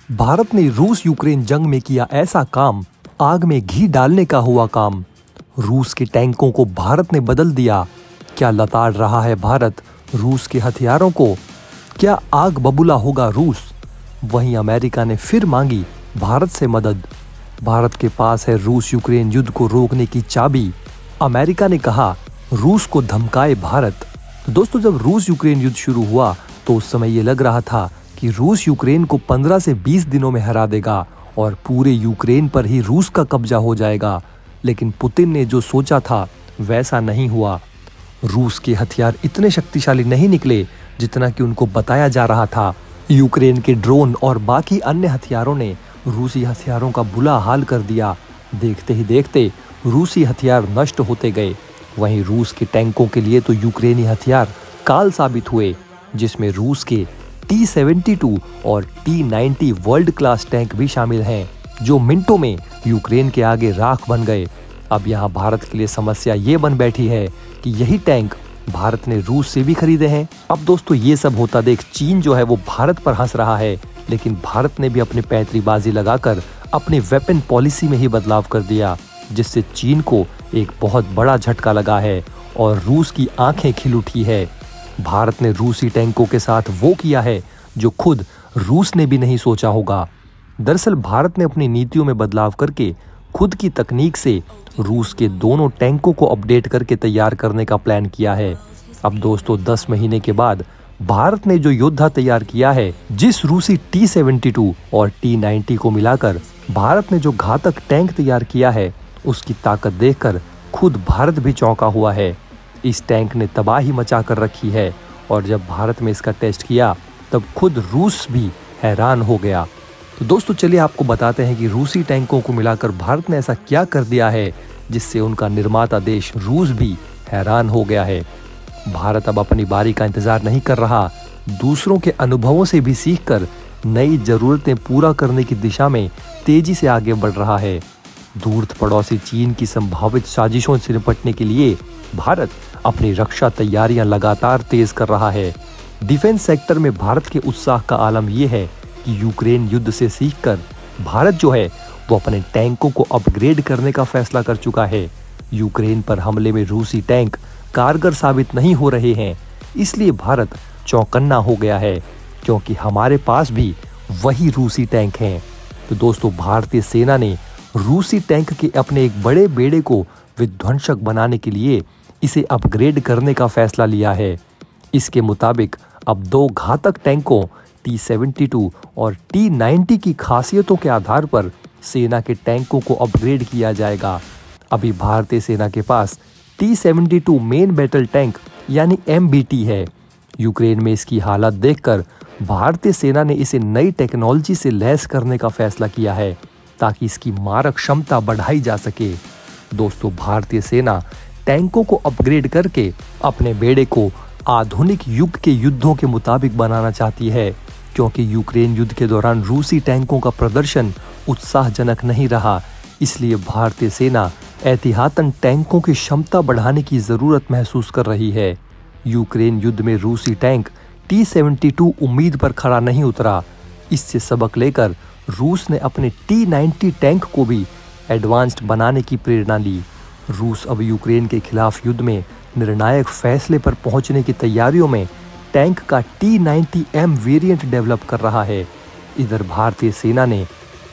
भारत ने रूस यूक्रेन जंग में किया ऐसा काम, आग में घी डालने का हुआ काम। रूस के टैंकों को भारत ने बदल दिया। क्या लताड़ रहा है भारत रूस के हथियारों को? क्या आग बबूला होगा रूस? वहीं अमेरिका ने फिर मांगी भारत से मदद। भारत के पास है रूस यूक्रेन युद्ध को रोकने की चाबी। अमेरिका ने कहा रूस को धमकाए भारत। दोस्तों, जब रूस यूक्रेन युद्ध शुरू हुआ तो उस समय ये लग रहा था कि रूस यूक्रेन को 15 से 20 दिनों में हरा देगा और पूरे यूक्रेन पर ही रूस का कब्जा हो जाएगा। लेकिन पुतिन ने जो सोचा था वैसा नहीं हुआ। रूस के हथियार इतने शक्तिशाली नहीं निकले जितना कि उनको बताया जा रहा था। यूक्रेन के ड्रोन और बाकी अन्य हथियारों ने रूसी हथियारों का बुरा हाल कर दिया। देखते ही देखते रूसी हथियार नष्ट होते गए। वहीं रूस के टैंकों के लिए तो यूक्रेनी हथियार काल साबित हुए, जिसमें रूस के T-72 और T-90 वर्ल्ड क्लास टैंक भी शामिल हैं, जो मिनटों में यूक्रेन के आगे राख बन गए। अब यहाँ भारत के लिए समस्या ये बन बैठी है कि यही टैंक भारत ने रूस से भी खरीदे हैं। अब दोस्तों, ये सब होता देख चीन जो है वो भारत पर हंस रहा है, लेकिन भारत ने भी अपनी पैंतरीबाजी लगाकर अपने वेपन पॉलिसी में ही बदलाव कर दिया, जिससे चीन को एक बहुत बड़ा झटका लगा है और रूस की आंखें खिल उठी है। भारत ने रूसी टैंकों के साथ वो किया है जो खुद रूस ने भी नहीं सोचा होगा। दरअसल भारत ने अपनी नीतियों में बदलाव करके खुद की तकनीक से रूस के दोनों टैंकों को अपडेट करके तैयार करने का प्लान किया है। अब दोस्तों, 10 महीने के बाद भारत ने जो योद्धा तैयार किया है, जिस रूसी T-72 और T-90 को मिलाकर भारत ने जो घातक टैंक तैयार किया है, उसकी ताकत देखकर खुद भारत भी चौंका हुआ है। इस टैंक ने तबाही मचा कर रखी है और जब भारत में इसका टेस्ट किया तब खुद रूस भी हैरान हो गया। तो दोस्तों, चलिए आपको बताते हैं कि रूसी टैंकों को मिलाकर भारत ने ऐसा क्या कर दिया है जिससे उनका निर्माता देश रूस भी हैरान हो गया है। भारत अब अपनी बारी का इंतजार नहीं कर रहा, दूसरों के अनुभवों से भी सीखकर नई जरूरतें पूरा करने की दिशा में तेजी से आगे बढ़ रहा है। धूर्त पड़ोसी चीन की संभावित साजिशों से निपटने के लिए भारत अपनी रक्षा तैयारियां लगातार तेज कर रहा है। डिफेंस सेक्टर में भारत के उत्साह का आलम यह है कि यूक्रेन युद्ध से सीखकर भारत जो है वो अपने टैंकों को अपग्रेड करने का फैसला कर चुका है। यूक्रेन पर हमले में रूसी टैंक कारगर साबित नहीं हो रहे हैं, इसलिए भारत चौकन्ना हो गया है, क्योंकि हमारे पास भी वही रूसी टैंक हैं। तो दोस्तों, भारतीय सेना ने रूसी टैंक के अपने एक बड़े बेड़े को विध्वंसक बनाने के लिए इसे अपग्रेड करने का फैसला लिया है। इसके मुताबिक अब 2 घातक टैंकों T-72 और T-90 की खासियतों के आधार पर सेना के टैंकों को अपग्रेड किया जाएगा। अभी भारतीय सेना के पास T-72 मेन बैटल टैंक यानी MBT है। यूक्रेन में इसकी हालत देखकर भारतीय सेना ने इसे नई टेक्नोलॉजी से लैस करने का फैसला किया है ताकि इसकी मारक क्षमता बढ़ाई जा सके। दोस्तों, भारतीय सेना टैंकों को अपग्रेड करके अपने बेड़े को आधुनिक युग के युद्धों के मुताबिक बनाना चाहती है, क्योंकि यूक्रेन युद्ध के दौरान रूसी टैंकों का प्रदर्शन उत्साहजनक नहीं रहा। इसलिए भारतीय सेना एहतियातन टैंकों की क्षमता बढ़ाने की जरूरत महसूस कर रही है। यूक्रेन युद्ध में रूसी टैंक T-72 उम्मीद पर खरा नहीं उतरा। इससे सबक लेकर रूस ने अपने T-90 टैंक को भी एडवांस्ड बनाने की प्रेरणा ली। रूस अब यूक्रेन के खिलाफ युद्ध में निर्णायक फैसले पर पहुंचने की तैयारियों में टैंक का T-90M वेरिएंट डेवलप कर रहा है। इधर भारतीय सेना ने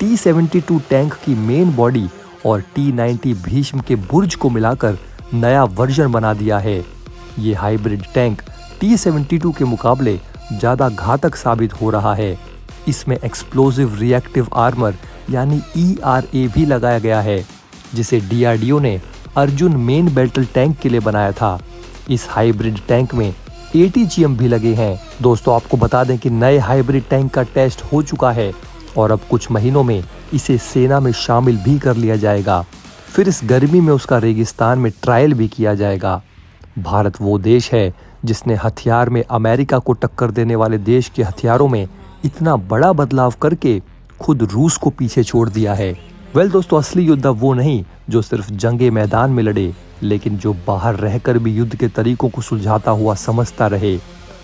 T-72 टैंक की मेन बॉडी और T-90 भीष्म के बुर्ज को मिलाकर नया वर्जन बना दिया है। ये हाइब्रिड टैंक T-72 के मुकाबले ज़्यादा घातक साबित हो रहा है। इसमें एक्सप्लोसिव रिएक्टिव आर्मर यानी ERA भी लगाया गया है, जिसे DRDO ने अर्जुन मेन बैटल टैंक के लिए बनाया था। इस हाइब्रिड टैंक में ATGM भी लगे हैं। दोस्तों, आपको बता दें कि नए हाइब्रिड टैंक का टेस्ट हो चुका है और अब कुछ महीनों में इसे सेना में शामिल भी कर लिया जाएगा। फिर इस गर्मी में उसका रेगिस्तान में ट्रायल भी किया जाएगा। भारत वो देश है जिसने हथियार में अमेरिका को टक्कर देने वाले देश के हथियारों में इतना बड़ा बदलाव करके खुद रूस को पीछे छोड़ दिया है। दोस्तों, असली योद्धा वो नहीं जो सिर्फ जंगे मैदान में लड़े, लेकिन जो बाहर रहकर भी युद्ध के तरीकों को सुलझाता हुआ समझता रहे।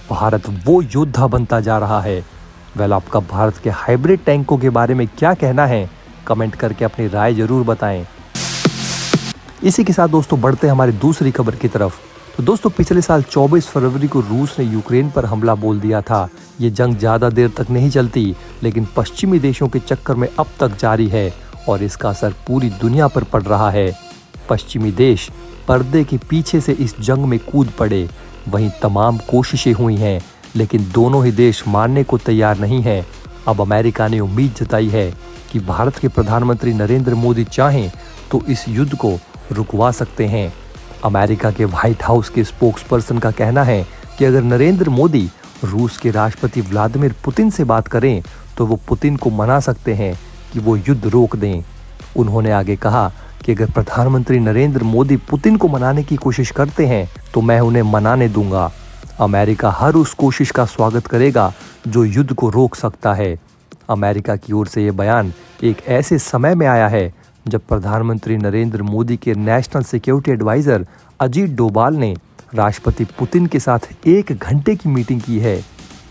भारत वो योद्धा बनता जा रहा है वेल, आपका भारत के हाइब्रिड टैंकों के बारे में क्या कहना है, कमेंट करके अपनी राय जरूर बताएं। इसी के साथ दोस्तों बढ़ते हैं हमारी दूसरी खबर की तरफ। तो दोस्तों पिछले साल 24 फरवरी को रूस ने यूक्रेन पर हमला बोल दिया था। ये जंग ज़्यादा देर तक नहीं चलती, लेकिन पश्चिमी देशों के चक्कर में अब तक जारी है और इसका असर पूरी दुनिया पर पड़ रहा है। पश्चिमी देश पर्दे के पीछे से इस जंग में कूद पड़े। वहीं तमाम कोशिशें हुई हैं, लेकिन दोनों ही देश मानने को तैयार नहीं है। अब अमेरिका ने उम्मीद जताई है कि भारत के प्रधानमंत्री नरेंद्र मोदी चाहें तो इस युद्ध को रुकवा सकते हैं। अमेरिका के व्हाइट हाउस के स्पोक्सपर्सन का कहना है कि अगर नरेंद्र मोदी रूस के राष्ट्रपति व्लादिमीर पुतिन से बात करें तो वो पुतिन को मना सकते हैं कि वो युद्ध रोक दें। उन्होंने आगे कहा कि अगर प्रधानमंत्री नरेंद्र मोदी पुतिन को मनाने की कोशिश करते हैं तो मैं उन्हें मनाने दूंगा। अमेरिका हर उस कोशिश का स्वागत करेगा जो युद्ध को रोक सकता है। अमेरिका की ओर से ये बयान एक ऐसे समय में आया है जब प्रधानमंत्री नरेंद्र मोदी के national security adviser Ajit Doval ने राष्ट्रपति पुतिन के साथ 1 घंटे की मीटिंग की है।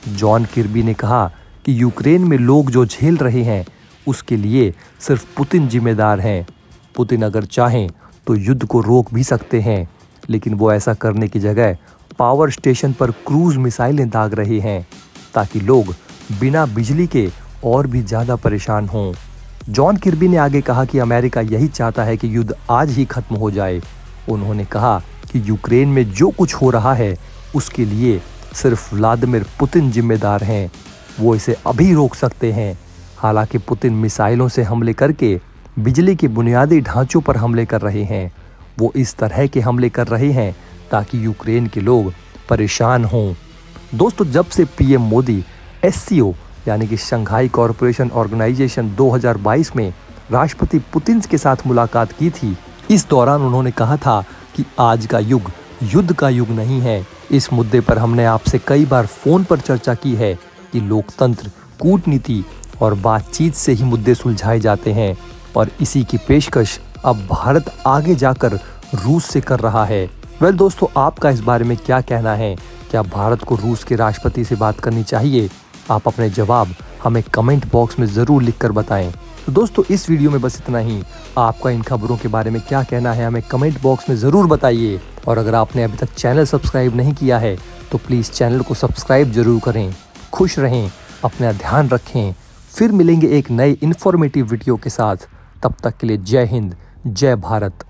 जॉन किर्बी ने कहा कि यूक्रेन में लोग जो झेल रहे हैं उसके लिए सिर्फ पुतिन जिम्मेदार हैं। पुतिन अगर चाहें तो युद्ध को रोक भी सकते हैं, लेकिन वो ऐसा करने की जगह पावर स्टेशन पर क्रूज मिसाइलें दाग रहे हैं ताकि लोग बिना बिजली के और भी ज़्यादा परेशान हों। जॉन किर्बी ने आगे कहा कि अमेरिका यही चाहता है कि युद्ध आज ही खत्म हो जाए। उन्होंने कहा कि यूक्रेन में जो कुछ हो रहा है उसके लिए सिर्फ व्लादिमीर पुतिन जिम्मेदार हैं। वो इसे अभी रोक सकते हैं। हालांकि पुतिन मिसाइलों से हमले करके बिजली के बुनियादी ढांचों पर हमले कर रहे हैं। वो इस तरह के हमले कर रहे हैं ताकि यूक्रेन के लोग परेशान हों। दोस्तों जब से पीएम मोदी SCO यानी कि शंघाई कॉरपोरेशन ऑर्गेनाइजेशन 2022 में राष्ट्रपति पुतिन के साथ मुलाकात की थी, इस दौरान उन्होंने कहा था कि आज का युग युद्ध का युग नहीं है। इस मुद्दे पर हमने आपसे कई बार फोन पर चर्चा की है कि लोकतंत्र, कूटनीति और बातचीत से ही मुद्दे सुलझाए जाते हैं और इसी की पेशकश अब भारत आगे जाकर रूस से कर रहा है। वेल दोस्तों, आपका इस बारे में क्या कहना है? क्या भारत को रूस के राष्ट्रपति से बात करनी चाहिए? आप अपने जवाब हमें कमेंट बॉक्स में ज़रूर लिखकर बताएं। तो दोस्तों इस वीडियो में बस इतना ही। आपका इन खबरों के बारे में क्या कहना है हमें कमेंट बॉक्स में ज़रूर बताइए। और अगर आपने अभी तक चैनल सब्सक्राइब नहीं किया है तो प्लीज़ चैनल को सब्सक्राइब जरूर करें। खुश रहें, अपना ध्यान रखें। फिर मिलेंगे एक नए इन्फॉर्मेटिव वीडियो के साथ। तब तक के लिए जय हिंद, जय भारत।